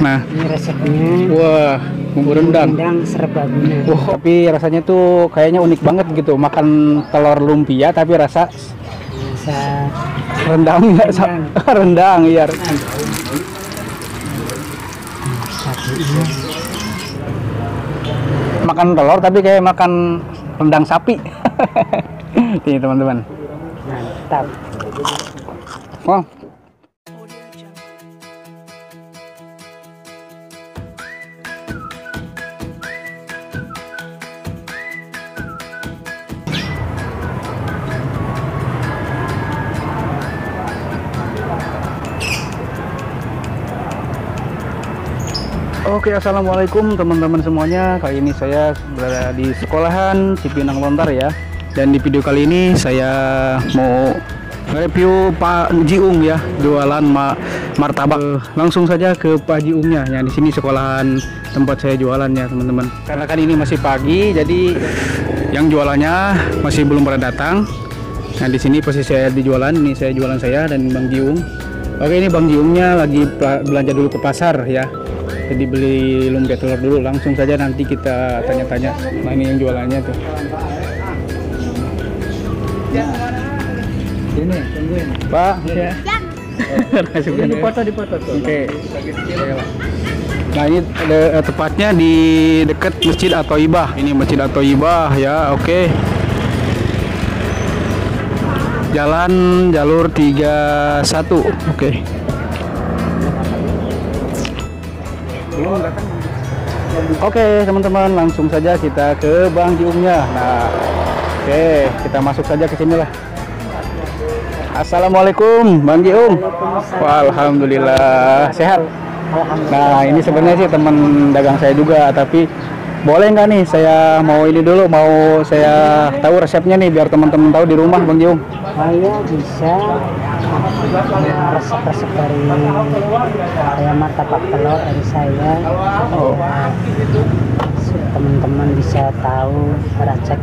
Nah, ini resepnya. wah, bumbu rendang. Rendang Serbaguna. Wah, tapi rasanya tuh kayaknya unik banget gitu. Makan telur lumpia tapi rasa rendang ya, rendang iya. Makan telur tapi kayak makan rendang sapi. Nih teman-teman. Mantap. Wah. Oke, assalamualaikum teman-teman semuanya. Kali ini saya berada di sekolahan Cipinang Lontar ya. Dan di video kali ini saya mau review Pak Jiung ya, jualan martabak. Langsung saja ke Pak Jiungnya. Ya, di sini sekolahan tempat saya jualan ya teman-teman. Karena kan ini masih pagi, jadi yang jualannya masih belum pada datang. Nah di sini posisi saya di jualan, ini saya jualan saya dan Bang Jiung. Oke, ini Bang Jiungnya lagi belanja dulu ke pasar ya. Jadi beli lumpia telur dulu, langsung saja nanti kita tanya-tanya. Nah ini yang jualannya tuh. Ya. Ini tungguin. Pak, ya. Ini dipoto tuh. Oke. Nah ini tepatnya di dekat Masjid At-Thaibah. Ini Masjid At-Thaibah ya, oke. Jalan jalur 31, oke. Oke teman-teman, langsung saja kita ke Bang Jiungnya. Nah, oke, kita masuk saja ke sini lah. Assalamualaikum Bang Jiung. Wah, alhamdulillah sehat. Nah ini sebenarnya sih teman dagang saya juga, tapi boleh nggak nih saya mau ini dulu, mau saya tahu resepnya nih biar teman-teman tahu di rumah Bang Jiung. Saya bisa resep-resep dari kayak martabak telur dari saya. Oh. Teman-teman bisa tahu racik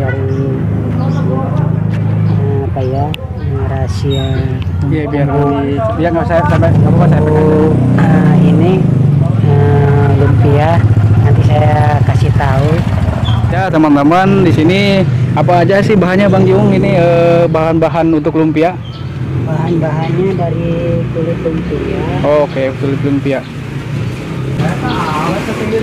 dari apa ya, rahasia. Iya biar nggak saya sampai nggak apa-apa saya pegang. Ini lumpia nanti saya kasih tahu. Ya teman-teman, di sini apa aja sih bahannya Bang Jiung ini, bahan-bahan untuk lumpia? Bahan-bahannya dari kulit lumpia. Oke, kulit lumpia.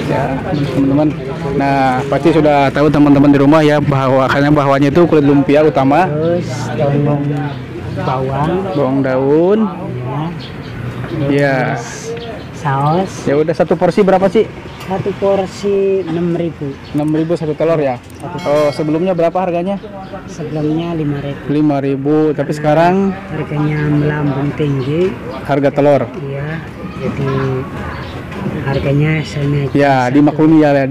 Ya, teman-teman. Nah, pasti sudah tahu teman-teman di rumah ya bahwa karena bahannya itu kulit lumpia utama. Terus daun bawang daun. Ya. Saus. Ya udah, satu porsi berapa sih? Satu porsi 6.000. 6.000 satu telur ya. Oh, sebelumnya berapa harganya? Sebelumnya 5.000. 5.000, tapi sekarang harganya melambung tinggi. Harga telur. Iya, jadi harganya naik. Ya, dimaklumi ya,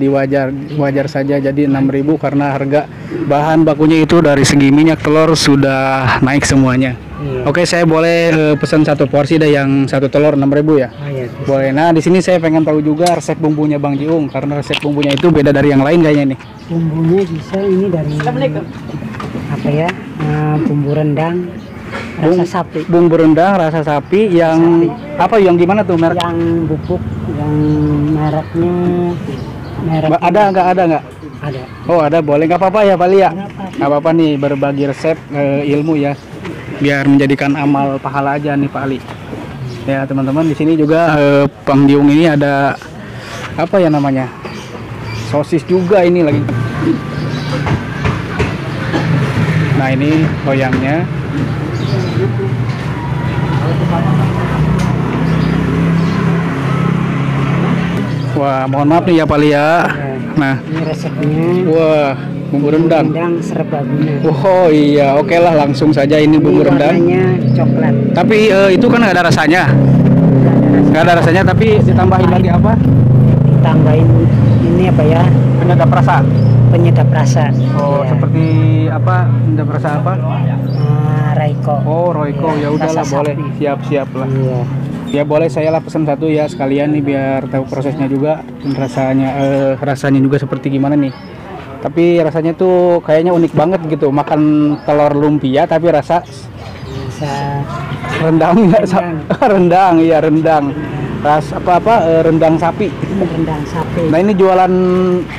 wajar saja jadi 6.000 karena harga bahan bakunya itu dari segi minyak telur sudah naik semuanya. Iya. Oke, saya boleh pesan satu porsi deh yang satu telur 6.000 ya? Oh, iya, boleh. Nah, di sini saya pengen tahu juga resep bumbunya Bang Jiung karena resep bumbunya itu beda dari yang lain kayaknya nih. Bumbunya bisa ini dari apa ya? Bumbu rendang rasa sapi. Bumbu rendang rasa sapi yang apa, yang gimana tuh merek? Yang bubuk, yang mereknya Ada nggak? ada. Oh ada, boleh, nggak apa-apa ya Pak Lia? Nggak apa-apa nih, berbagi resep ilmu ya, biar menjadikan amal pahala aja nih Pak Ali. Ya teman-teman, di sini juga Bang Jiung ini ada apa ya namanya, sosis juga ini lagi. Nah ini loyangnya. Wah, mohon maaf nih ya Pak Lia. Nah, ini resepnya. wah, bumbu rendang. Rendang Serbaguna. Oh iya, oke lah, langsung saja ini bumbu rendang. Warnanya coklat. Tapi itu kan nggak ada rasanya. Nggak ada rasanya, tapi ditambahin lagi apa? Ditambahin ini apa ya? Penyedap rasa. Penyedap rasa. Oh, Iya. seperti apa? Penyedap rasa apa? Royco. Oh, Royco. Iya, Ya udahlah, rasa boleh. sapi. Siap-siap lah. Iya. Ya boleh, saya lah pesan satu ya sekalian nih biar tahu prosesnya juga dan rasanya juga seperti gimana nih. Tapi rasanya tuh kayaknya unik banget gitu, makan telur lumpia tapi rasa bisa Rendang nggak? Rendang, iya rendang. Ras rendang sapi. rendang sapi. Nah ini jualan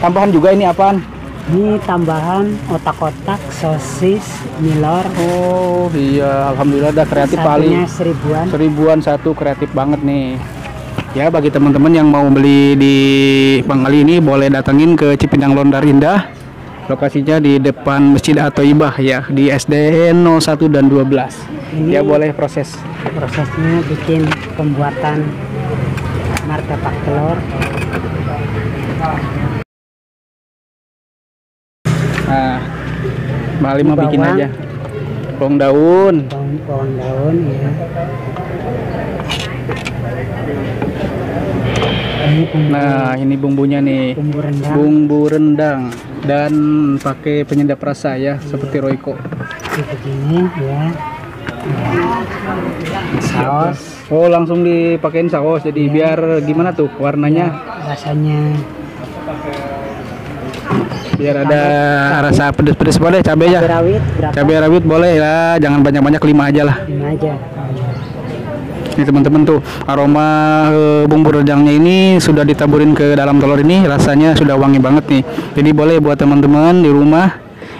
tambahan juga, ini apaan? Ini tambahan otak-otak, sosis, milor. Oh iya, alhamdulillah ada kreatif Satunya kali. 1000-an. 1000-an satu, kreatif banget nih. Ya bagi teman-teman yang mau beli di Bangkali ini boleh datengin ke Cipinang Londar Indah. Lokasinya di depan Masjid At-Thaibah ya, di SDN 01 dan 12. Ini Ya boleh proses. prosesnya bikin pembuatan martabak telur. Nah, Mbak Ali mau bikin Bawang. aja. Bawang daun. Bawang daun ya. Ini bumbu, Nah, ini bumbunya nih. bumbu rendang. Bumbu rendang dan pakai penyedap rasa ya, seperti Royco. Seperti begini ya. Saus. Oh, langsung dipakein saus. Jadi biar gimana tuh warnanya? Rasanya Biar ada rasa pedes-pedes, boleh cabai ya. cabai rawit berapa? Cabai rawit boleh lah, jangan banyak-banyak, 5 aja lah. Ini aja. Ini teman-teman tuh aroma bumbu rendangnya ini sudah ditaburin ke dalam telur ini, rasanya sudah wangi banget nih. Jadi boleh buat teman-teman di rumah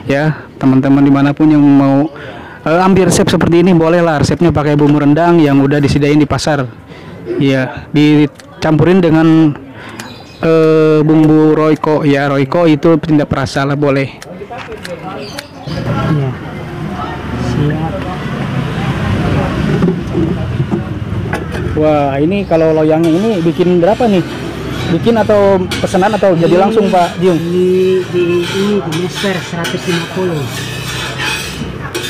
ya, teman-teman dimanapun yang mau ambil resep seperti ini, boleh lah resepnya pakai bumbu rendang yang udah disediain di pasar. Iya, dicampurin dengan bumbu Royco ya, Royco itu penyedap rasa lah, boleh. Iya. Siap. Wah, ini kalau loyangnya ini bikin berapa nih? Bikin atau pesanan atau jadi langsung Pak Jiung? Ini di meser 150.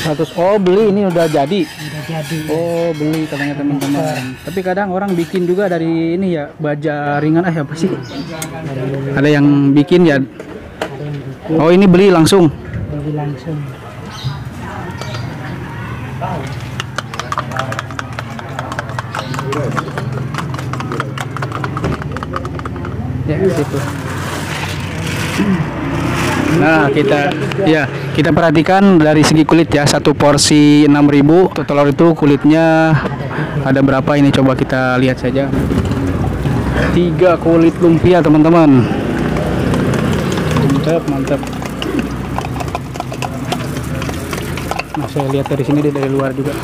100. Oh, beli ini udah jadi. Udah jadi. Oh, beli katanya teman-teman. Tapi kadang orang bikin juga dari ini ya, baja ringan apa sih? Ada yang bikin ya. Ada yang bikin Oh, ini beli langsung. beli langsung. Ya, situ. Nah, kita perhatikan dari segi kulit ya. Satu porsi 6.000. Untuk telur itu kulitnya ada berapa ini, coba kita lihat saja. 3 kulit lumpia, teman-teman. Mantap, mantap. Nah, saya lihat dari sini dari luar juga.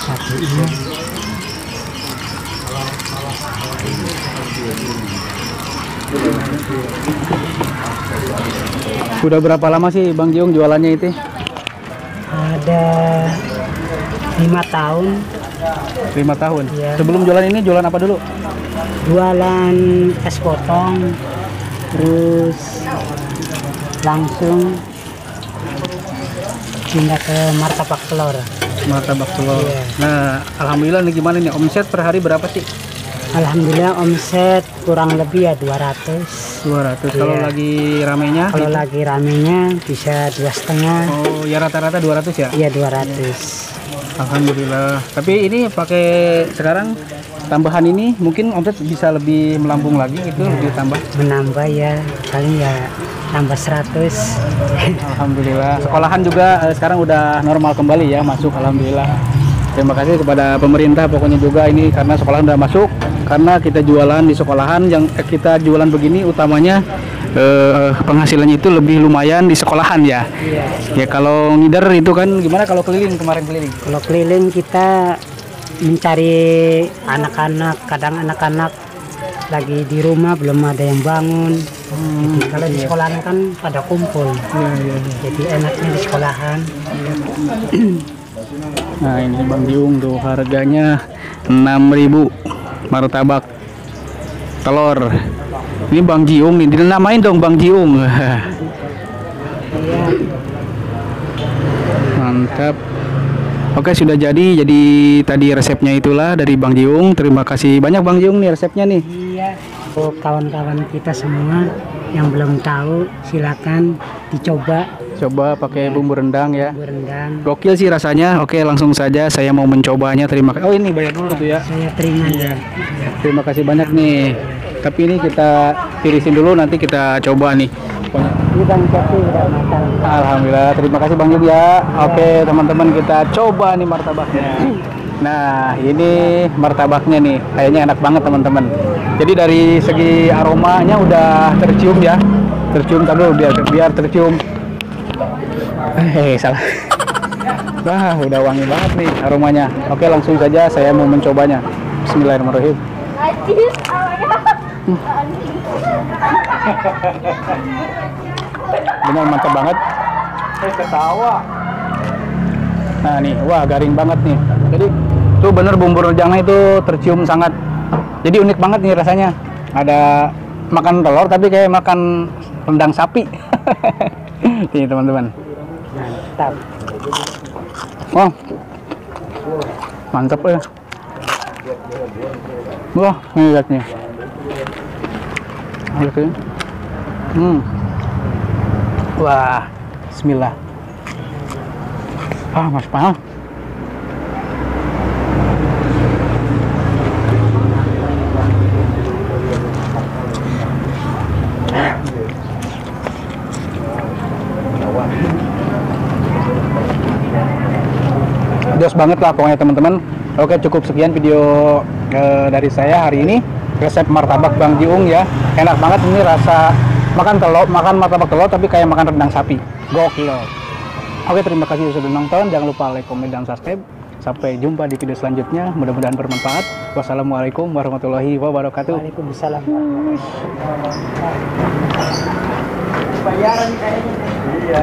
Satu ini. Sudah berapa lama sih Bang Jiung jualannya itu? Ada 5 tahun 5 tahun. Iya. Sebelum jualan ini jualan apa dulu? jualan es potong, terus langsung pindah ke martabak telur. Martabak telur. Iya. Nah, alhamdulillah nih, gimana nih omset per hari berapa sih? Alhamdulillah omset kurang lebih ya 200. 200. Kalau Iya. lagi ramenya? Kalau lagi ramenya bisa 2,5. Oh, ya rata-rata 200 ya? Iya 200. Alhamdulillah. Tapi ini pakai sekarang tambahan ini mungkin omset bisa lebih melambung lagi gitu, lebih tambah. Menambah ya paling ya tambah 100. Alhamdulillah. Sekolahan juga sekarang udah normal kembali ya, masuk, alhamdulillah. Terima kasih kepada pemerintah pokoknya juga ini, karena sekolahan udah masuk, karena kita jualan di sekolahan, yang kita jualan begini utamanya penghasilannya itu lebih lumayan di sekolahan ya. Iya. Ya kalau ngider itu kan gimana, kalau keliling kemarin keliling? Kalau keliling kita mencari anak-anak, kadang anak-anak lagi di rumah belum ada yang bangun. Jadi kalau di sekolahan kan pada kumpul. Jadi enaknya di sekolahan. Nah ini Bang Jiung tuh harganya 6.000 martabak telur. Ini Bang Jiung nih, dinamain dong Bang Jiung. Mantap. Oke, sudah jadi tadi resepnya itulah dari Bang Jiung. Terima kasih banyak Bang Jiung nih resepnya nih. Iya. Untuk kawan-kawan kita semua yang belum tahu silakan dicoba Coba pakai bumbu rendang ya. bumbu rendang. Gokil sih rasanya. Oke, langsung saja saya mau mencobanya. Terima kasih. Oh, ini bayar dulu tuh ya. Saya terima ya. Terima kasih banyak nih. Tapi ini kita tirisin dulu, nanti kita coba nih. pokoknya. Ini Bang Jati udah matang. Alhamdulillah, terima kasih Bang Yub ya. Oke teman-teman, kita coba nih martabaknya. Nah ini martabaknya nih, kayaknya enak banget teman-teman. Jadi dari segi aromanya udah tercium ya, tercium tapi biar tercium. Salah. Wah, udah wangi banget nih aromanya. Oke, langsung saja saya mau mencobanya. Bismillahirrahmanirrahim. Benar mantap banget. Ketawa. Nah nih, wah garing banget nih. Jadi tuh bener bumbu rejangnya itu tercium sangat. Jadi unik banget nih rasanya. Ada makan telur tapi kayak makan rendang sapi. Nih teman-teman. Mantap. Wah, mantap ya. Wah, ini lihat nih. Oke. Wah, bismillah. Mas Pahal. Jos banget lah pokoknya teman-teman. Oke, cukup sekian video dari saya hari ini. Resep martabak Bang Jiung ya. Enak banget ini rasa makan martabak telur tapi kayak makan rendang sapi. Gokil. Oke, terima kasih sudah nonton. Jangan lupa like, komen, dan subscribe. Sampai jumpa di video selanjutnya. Mudah-mudahan bermanfaat. Wassalamualaikum warahmatullahi wabarakatuh. Waalaikumsalam. Bayaran kayaknya. Iya.